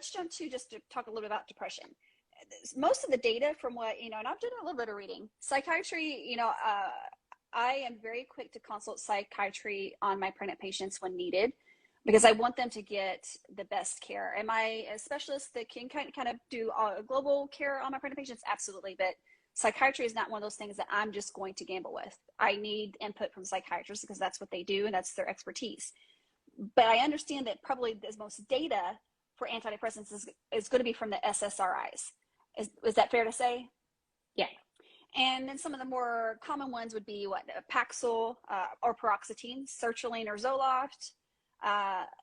let's jump to just to talk a little bit about depression. Most of the data from what, and I've done a little bit of reading. Psychiatry, I am very quick to consult psychiatry on my pregnant patients when needed, because I want them to get the best care. Am I a specialist that can kind of do global care on my pregnant patients? Absolutely. But psychiatry is not one of those things that I'm just going to gamble with. I need input from psychiatrists because that's what they do and that's their expertise. But I understand that probably the most data for antidepressants is going to be from the SSRIs. Is that fair to say? Yeah. And then some of the more common ones would be paxil or paroxetine, sertraline or zoloft.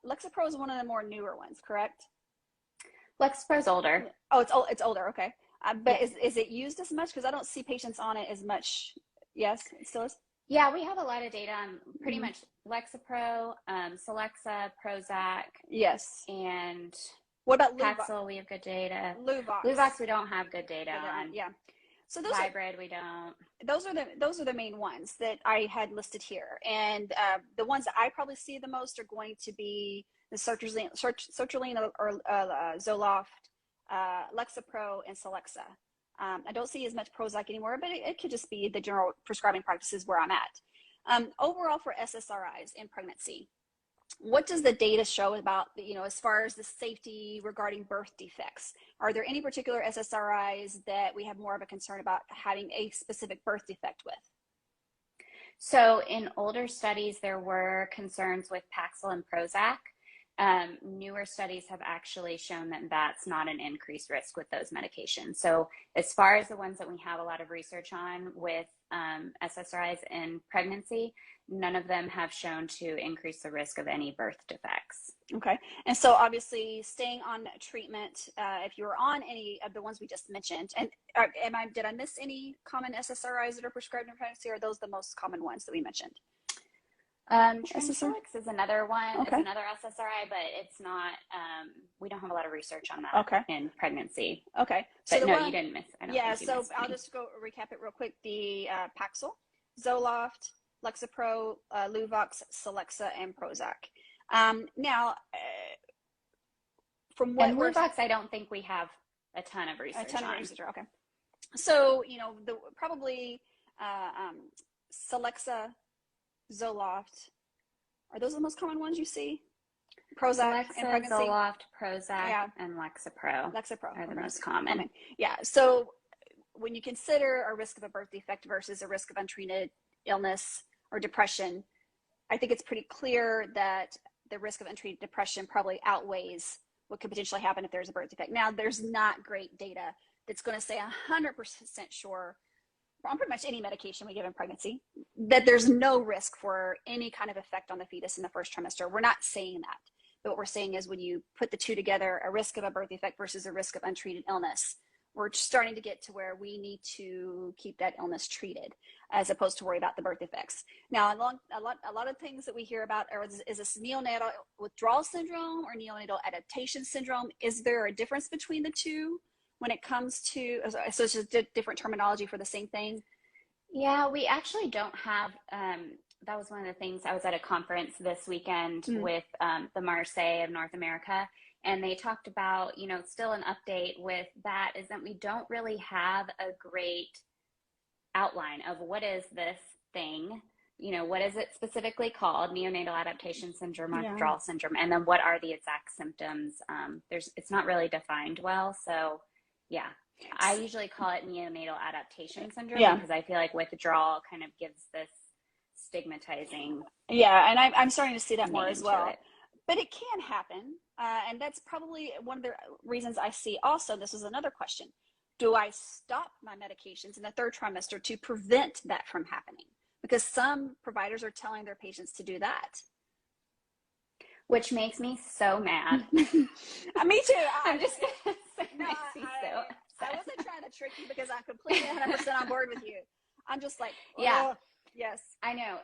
Lexapro is one of the more newer ones, correct? Lexapro's older. Oh, it's older. Okay. But is it used as much? Because I don't see patients on it as much. Yes, it still is? Yeah, we have a lot of data on pretty much Lexapro, Celexa, Prozac. Yes. And what about paxil? We have good data. Luvox we don't have good data on. Yeah. So those we don't. Those are the main ones that I had listed here, and the ones that I probably see the most are going to be the sertraline or zoloft, Lexapro, and celexa. I don't see as much Prozac anymore, but it could just be the general prescribing practices where I'm at. Overall, for SSRIs in pregnancy, what does the data show about, as far as the safety regarding birth defects? Are there any particular SSRIs that we have more of a concern about having a specific birth defect with? So in older studies, there were concerns with paxil and Prozac. Newer studies have actually shown that that's not an increased risk with those medications. So as far as the ones that we have a lot of research on with SSRIs in pregnancy, none of them have shown to increase the risk of any birth defects. Okay. And so obviously staying on treatment, if you're on any of the ones we just mentioned, and did I miss any common SSRIs that are prescribed in pregnancy, or are those the most common ones that we mentioned? Tricyclic is another one. Okay. It's another SSRI, but it's not, we don't have a lot of research on that in pregnancy. Okay. So but no, you didn't miss. So I'll just go recap it real quick. The paxil, zoloft, Lexapro, luvox, celexa, and Prozac. Now, from what luvox, I don't think we have a ton of research on. Okay. So, probably celexa, zoloft, are those the most common ones you see? Prozac in pregnancy? Zoloft, Prozac, and Lexapro are the most common. Okay. Yeah. So when you consider a risk of a birth defect versus a risk of untreated illness or depression, I think it's pretty clear that the risk of untreated depression probably outweighs what could potentially happen if there's a birth defect. Now, there's not great data that's going to say 100% sure on pretty much any medication we give in pregnancy that there's no risk for any kind of effect on the fetus in the first trimester. We're not saying that. But what we're saying is when you put the two together, a risk of a birth defect versus a risk of untreated illness, we're starting to get to where we need to keep that illness treated as opposed to worry about the birth defects. Now, a lot of things that we hear about is this neonatal withdrawal syndrome or neonatal adaptation syndrome. Is there a difference between the two when it comes to, so it's just different terminology for the same thing? Yeah, we actually don't have, that was one of the things. I was at a conference this weekend with the Marseille of North America, and they talked about, still an update with that is that we don't really have a great outline of what is this thing, what is it specifically called, neonatal adaptation syndrome or withdrawal syndrome, and then what are the exact symptoms. It's not really defined well. So yeah, I usually call it neonatal adaptation syndrome because I feel like withdrawal kind of gives this stigmatizing. Yeah, and I'm starting to see that more as well. But it can happen, and that's probably one of the reasons I see also, this is another question, do I stop my medications in the third trimester to prevent that from happening? Because some providers are telling their patients to do that. Which makes me so mad. Me too. I'm just going to say I wasn't trying to trick you because I'm completely 100% on board with you. I'm just like, yes. I know.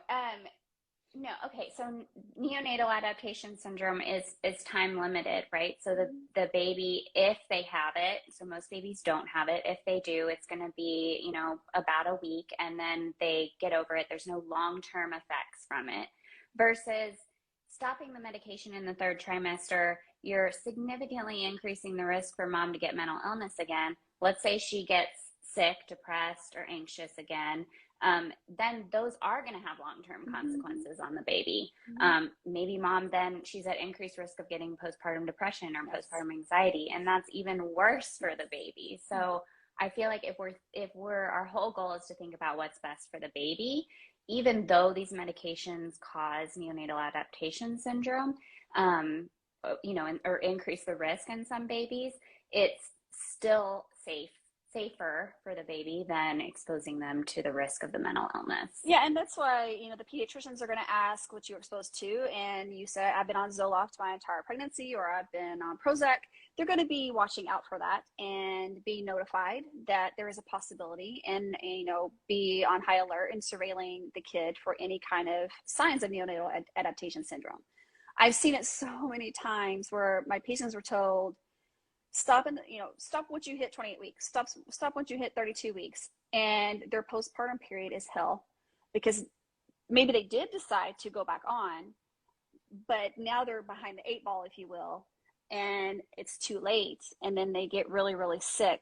No, okay. So neonatal adaptation syndrome is time limited, right? So the baby, if they have it, so most babies don't have it. If they do, it's going to be, about a week and then they get over it. There's no long-term effects from it versus stopping the medication in the third trimester, you're significantly increasing the risk for mom to get mental illness again. Let's say she gets sick, depressed, or anxious again. Then those are going to have long-term consequences on the baby. Maybe mom then she's at increased risk of getting postpartum depression or postpartum anxiety, and that's even worse for the baby. So I feel like if we're our whole goal is to think about what's best for the baby, even though these medications cause neonatal adaptation syndrome, or increase the risk in some babies, it's still safer for the baby than exposing them to the risk of the mental illness. Yeah, and that's why, the pediatricians are going to ask what you were exposed to, and you say, I've been on Zoloft my entire pregnancy, or I've been on Prozac. They're going to be watching out for that and be notified that there is a possibility, and, be on high alert and surveilling the kid for any kind of signs of neonatal adaptation syndrome. I've seen it so many times where my patients were told, stop once you hit 28 weeks, stop once you hit 32 weeks. And their postpartum period is hell, because maybe they did decide to go back on, but now they're behind the 8-ball, if you will, and it's too late. And then they get really, really sick.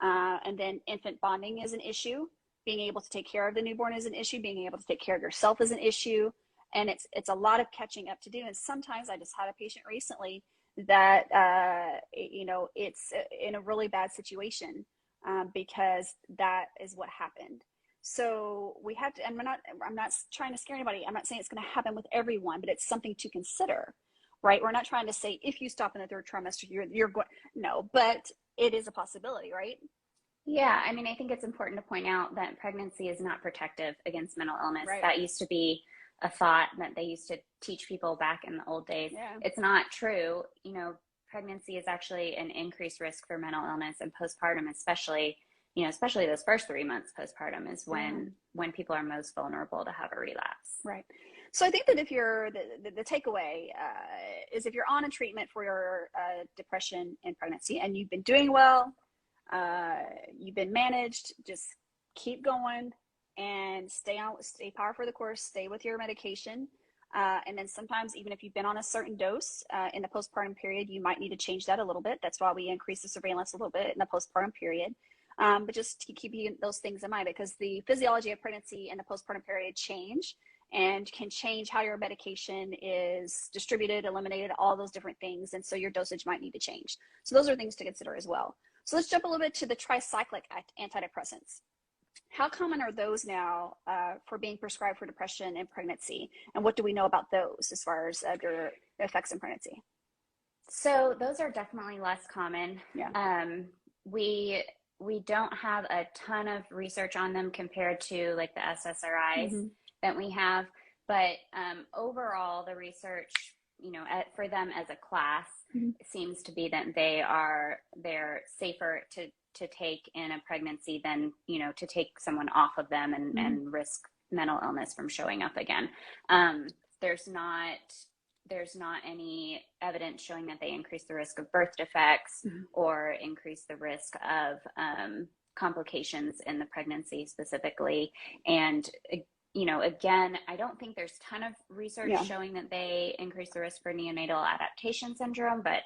And then infant bonding is an issue. Being able to take care of the newborn is an issue. Being able to take care of yourself is an issue. And it's a lot of catching up to do. And sometimes I just had a patient recently that, it's in a really bad situation because that is what happened. So we have to, and I'm not trying to scare anybody. I'm not saying it's going to happen with everyone, but it's something to consider, right? We're not trying to say, if you stop in the third trimester, you're going, no, but it is a possibility, right? Yeah. I mean, I think it's important to point out that pregnancy is not protective against mental illness. Right. That used to be a thought that they used to teach people back in the old days. Yeah. It's not true. Pregnancy is actually an increased risk for mental illness, and postpartum, especially those first 3 months postpartum is when people are most vulnerable to have a relapse. Right. So I think that if you're the takeaway is, if you're on a treatment for your depression in pregnancy and you've been doing well, you've been managed, just keep going and stay par for the course, stay with your medication. And then sometimes, even if you've been on a certain dose in the postpartum period, you might need to change that a little bit. That's why we increase the surveillance a little bit in the postpartum period. But just to keep those things in mind, because the physiology of pregnancy and the postpartum period change, and can change how your medication is distributed, eliminated, all those different things. And so your dosage might need to change. So those are things to consider as well. So let's jump a little bit to the tricyclic antidepressants. How common are those now for being prescribed for depression and pregnancy? And what do we know about those as far as their effects in pregnancy? So those are definitely less common. Yeah. We don't have a ton of research on them compared to like the SSRIs that we have. But overall, the research, for them as a class seems to be that they're safer to take in a pregnancy than, to take someone off of them and risk mental illness from showing up again. There's not any evidence showing that they increase the risk of birth defects or increase the risk of complications in the pregnancy specifically. And, again, I don't think there's a ton of research showing that they increase the risk for neonatal adaptation syndrome, but,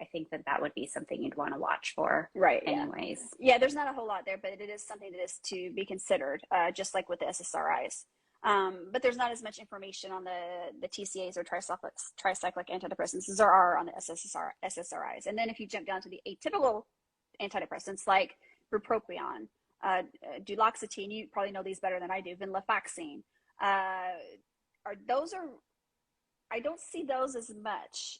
I think that would be something you'd want to watch for. Right. Anyways. Yeah, there's not a whole lot there, but it is something that is to be considered, just like with the SSRIs. But there's not as much information on the TCAs or tricyclic antidepressants as there are on the SSRIs. And then if you jump down to the atypical antidepressants like bupropion, duloxetine, you probably know these better than I do, venlafaxine. I don't see those as much.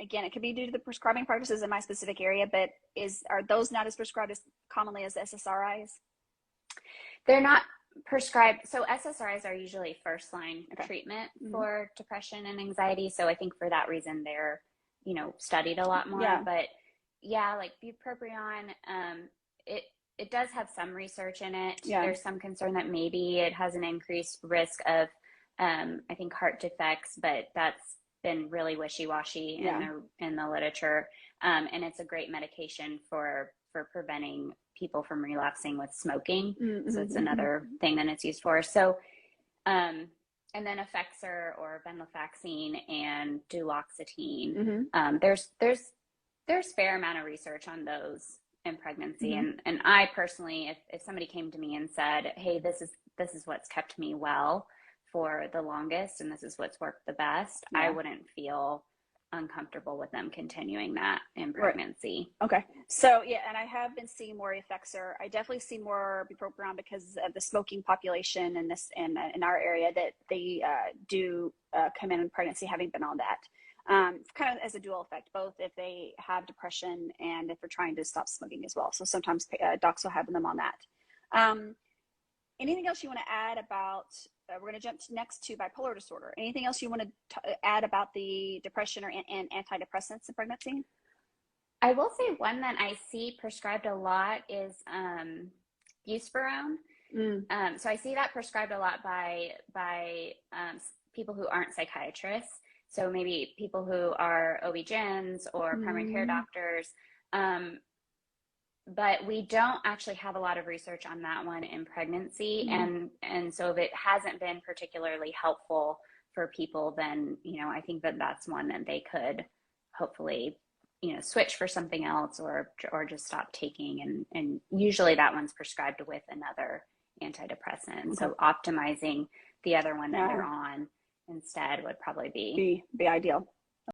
Again, it could be due to the prescribing practices in my specific area, but are those not as prescribed as commonly as the SSRIs? They're not prescribed. So SSRIs are usually first line treatment for depression and anxiety. So I think for that reason, they're, studied a lot more. Yeah. But yeah, like bupropion, it does have some research in it. Yeah. There's some concern that maybe it has an increased risk of, I think, heart defects, but that's been really wishy-washy in the literature. And it's a great medication for preventing people from relapsing with smoking. So it's another thing that it's used for. So and then Effexor or venlafaxine and duloxetine. Mm-hmm. There's fair amount of research on those in pregnancy. Mm-hmm. And I personally, if somebody came to me and said, hey, this is what's kept me well for the longest, and this is what's worked the best, Yeah. I wouldn't feel uncomfortable with them continuing that in pregnancy. Right. Okay. So yeah, and I have been seeing more Effexor. I definitely see more bupropion because of the smoking population in this in our area that they do come in pregnancy having been on that. Kind of as a dual effect, both if they have depression and if they're trying to stop smoking as well. So sometimes docs will have them on that. Anything else you want to add about, we're going to jump next to bipolar disorder. Anything else you want to add about the depression and antidepressants in pregnancy? I will say one that I see prescribed a lot is buspirone. So I see that prescribed a lot by people who aren't psychiatrists. So maybe people who are ObGyns or primary care doctors. But we don't actually have a lot of research on that one in pregnancy. And so if it hasn't been particularly helpful for people, then, I think that that's one that they could hopefully, switch for something else or just stop taking. And usually that one's prescribed with another antidepressant. Okay. So optimizing the other one that they're on instead would probably be ideal.